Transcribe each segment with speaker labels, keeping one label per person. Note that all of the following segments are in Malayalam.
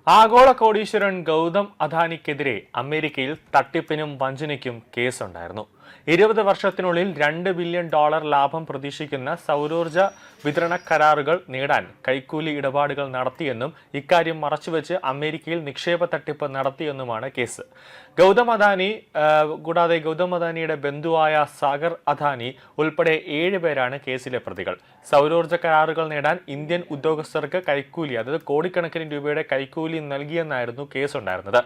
Speaker 1: ആഗോള കോടീശ്വരൻ ഗൗതം അദാനിക്കെതിരെ അമേരിക്കയിൽ തട്ടിപ്പിനും വഞ്ചനയ്ക്കും കേസുണ്ടായിരുന്നു. 20 വർഷത്തിനുള്ളിൽ $2 ബില്യൺ ലാഭം പ്രതീക്ഷിക്കുന്ന സൗരോർജ്ജ വിതരണ കരാറുകൾ നേടാൻ കൈക്കൂലി ഇടപാടുകൾ നടത്തിയെന്നും ഇക്കാര്യം മറച്ചുവെച്ച് അമേരിക്കയിൽ നിക്ഷേപ തട്ടിപ്പ് നടത്തിയെന്നുമാണ് കേസ്. ഗൗതം അദാനിയുടെ ബന്ധുവായ സാഗർ അദാനി ഉൾപ്പെടെ 7 പേരാണ് കേസിലെ പ്രതികൾ. സൗരോർജ്ജ കരാറുകൾ നേടാൻ ഇന്ത്യൻ ഉദ്യോഗസ്ഥർക്ക് കൈക്കൂലി, അതായത് കോടിക്കണക്കിന് രൂപയുടെ കൈക്കൂലി നൽകിയെന്നായിരുന്നു കേസുണ്ടായിരുന്നത്.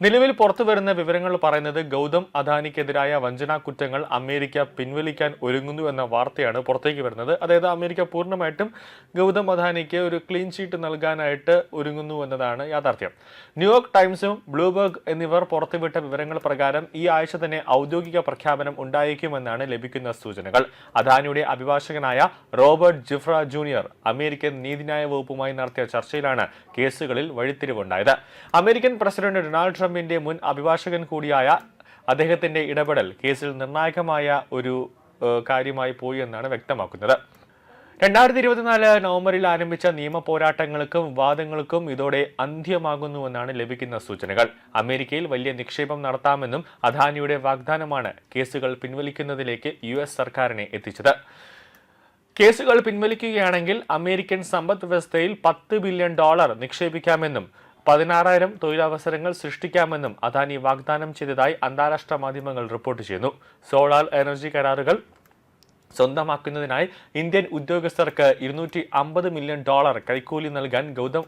Speaker 1: നിലവിൽ പുറത്തുവരുന്ന വിവരങ്ങൾ പറയുന്നത് ഗൗതം അദാനിക്കെതിരായ വഞ്ചനാ കുറ്റങ്ങൾ അമേരിക്ക പിൻവലിക്കാൻ ഒരുങ്ങുന്നു എന്ന വാർത്തയാണ് പുറത്തേക്ക് വരുന്നത്. അതായത് അമേരിക്ക പൂർണ്ണമായിട്ടും ഗൗതം അദാനിക്ക് ഒരു ക്ലീൻ ചീറ്റ് നൽകാനായിട്ട് ഒരുങ്ങുന്നു എന്നതാണ് യാഥാർത്ഥ്യം. ന്യൂയോർക്ക് ടൈംസും ബ്ലൂംബർഗ് എന്നിവർ പുറത്തുവിട്ട വിവരങ്ങൾ പ്രകാരം ഈ ആഴ്ച തന്നെ ഔദ്യോഗിക പ്രഖ്യാപനം ഉണ്ടായേക്കുമെന്നാണ് ലഭിക്കുന്ന സൂചനകൾ. അദാനിയുടെ അഭിഭാഷകനായ റോബർട്ട് ജിഫ്ര ജൂനിയർ അമേരിക്കൻ നീതിന്യായ വകുപ്പുമായി നടത്തിയ ചർച്ചയിലാണ് കേസുകളിൽ വഴിത്തിരിവുണ്ടായത്. അമേരിക്കൻ പ്രസിഡന്റ് ഡൊണാൾഡ് ട്രംപിന്റെ മുൻ അഭിഭാഷകൻ കൂടിയായ അദ്ദേഹത്തിന്റെ ഇടപെടൽ കേസിൽ നിർണായകമായ ഒരു കാര്യമായി പോയി എന്നാണ് വ്യക്തമാക്കുന്നത്. 2024 നവംബറിൽ ആരംഭിച്ച നിയമ പോരാട്ടങ്ങൾക്കും വിവാദങ്ങൾക്കും ഇതോടെ അന്ത്യമാകുന്നുവെന്നാണ് ലഭിക്കുന്ന സൂചനകൾ. അമേരിക്കയിൽ വലിയ നിക്ഷേപം നടത്താമെന്നും അദാനിയുടെ വാഗ്ദാനമാണ് കേസുകൾ പിൻവലിക്കുന്നതിലേക്ക് US സർക്കാരിനെ എത്തിച്ചത്. കേസുകൾ പിൻവലിക്കുകയാണെങ്കിൽ അമേരിക്കൻ സമ്പദ് വ്യവസ്ഥയിൽ $10 ബില്യൺ നിക്ഷേപിക്കാമെന്നും 16,000 തൊഴിലവസരങ്ങൾ സൃഷ്ടിക്കാമെന്നും അദാനി വാഗ്ദാനം ചെയ്തതായി അന്താരാഷ്ട്ര മാധ്യമങ്ങൾ റിപ്പോർട്ട് ചെയ്യുന്നു. സോളാർ എനർജി കരാറുകൾ സ്വന്തമാക്കുന്നതിനായി ഇന്ത്യൻ ഉദ്യോഗസ്ഥർക്ക് $250 മില്യൺ കൈക്കൂലി നൽകാൻ ഗൗതം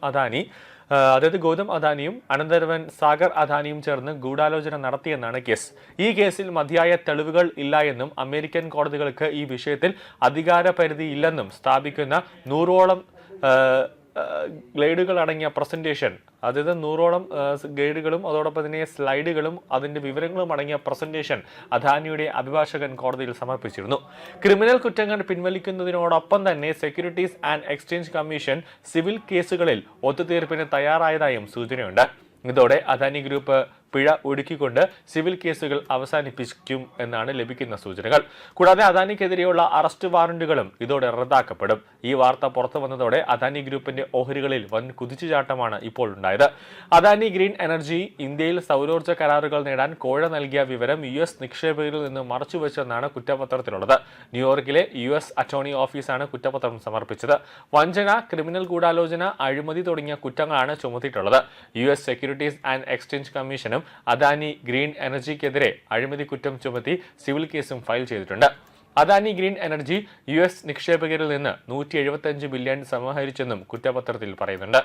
Speaker 1: അദാനിയും അനന്തരവൻ സാഗർ അദാനിയും ചേർന്ന് ഗൂഢാലോചന നടത്തിയെന്നാണ് കേസ്. ഈ കേസിൽ മതിയായ തെളിവുകൾ ഇല്ല എന്നും അമേരിക്കൻ കോടതികൾക്ക് ഈ വിഷയത്തിൽ അധികാരപരിധിയില്ലെന്നും സ്ഥാപിക്കുന്ന 100ഓളം ഗ്ലൈഡുകൾ അടങ്ങിയ പ്രസന്റേഷൻ, അതായത് 100ഓളം ഗൈഡുകളും അതോടൊപ്പം തന്നെ സ്ലൈഡുകളും അതിന്റെ വിവരങ്ങളും അടങ്ങിയ പ്രസന്റേഷൻ അദാനിയുടെ അഭിഭാഷകൻ കോടതിയിൽ സമർപ്പിച്ചിരുന്നു. ക്രിമിനൽ കുറ്റങ്ങൾ പിൻവലിക്കുന്നതിനോടൊപ്പം തന്നെ securities and exchange commission civil കേസുകളിൽ ഒത്തുതീർപ്പിന് തയ്യാറായതായും സൂചനയുണ്ട്. ഇതോടെ അദാനി ഗ്രൂപ്പ് പിഴ ഒടുക്കിക്കൊണ്ട് സിവിൽ കേസുകൾ അവസാനിപ്പിക്കും എന്നാണ് ലഭിക്കുന്ന സൂചനകൾ. കൂടാതെ അദാനിക്കെതിരെയുള്ള അറസ്റ്റ് വാറന്റുകളും ഇതോടെ റദ്ദാക്കപ്പെടും. ഈ വാർത്ത പുറത്തു വന്നതോടെ അദാനി ഗ്രൂപ്പിന്റെ ഓഹരികളിൽ വൻ കുതിച്ചുചാട്ടമാണ് ഇപ്പോൾ ഉണ്ടായത്. അദാനി ഗ്രീൻ എനർജി ഇന്ത്യയിൽ സൗരോർജ്ജ കരാറുകൾ നേടാൻ കോഴ നൽകിയ വിവരം US നിക്ഷേപകരിൽ നിന്ന് മറച്ചുവെച്ചെന്നാണ് കുറ്റപത്രത്തിലുള്ളത്. ന്യൂയോർക്കിലെ US അറ്റോർണി ഓഫീസാണ് കുറ്റപത്രം സമർപ്പിച്ചത്. വഞ്ചന, ക്രിമിനൽ ഗൂഢാലോചന, അഴിമതി തുടങ്ങിയ കുറ്റങ്ങളാണ് ചുമത്തിയിട്ടുള്ളത്. US സെക്യൂരിറ്റീസ് ആൻഡ് എക്സ്ചേഞ്ച് കമ്മീഷനും അദാനി ഗ്രീൻ എനർജിക്കെതിരെ അഴിമതി കുറ്റം ചുമത്തി സിവിൽ കേസും ഫയൽ ചെയ്തിട്ടുണ്ട്. അദാനി ഗ്രീൻ എനർജി US നിക്ഷേപകരിൽ നിന്ന് $175 ബില്യൺ സമാഹരിച്ചെന്നും കുറ്റപത്രത്തിൽ പറയുന്നുണ്ട്.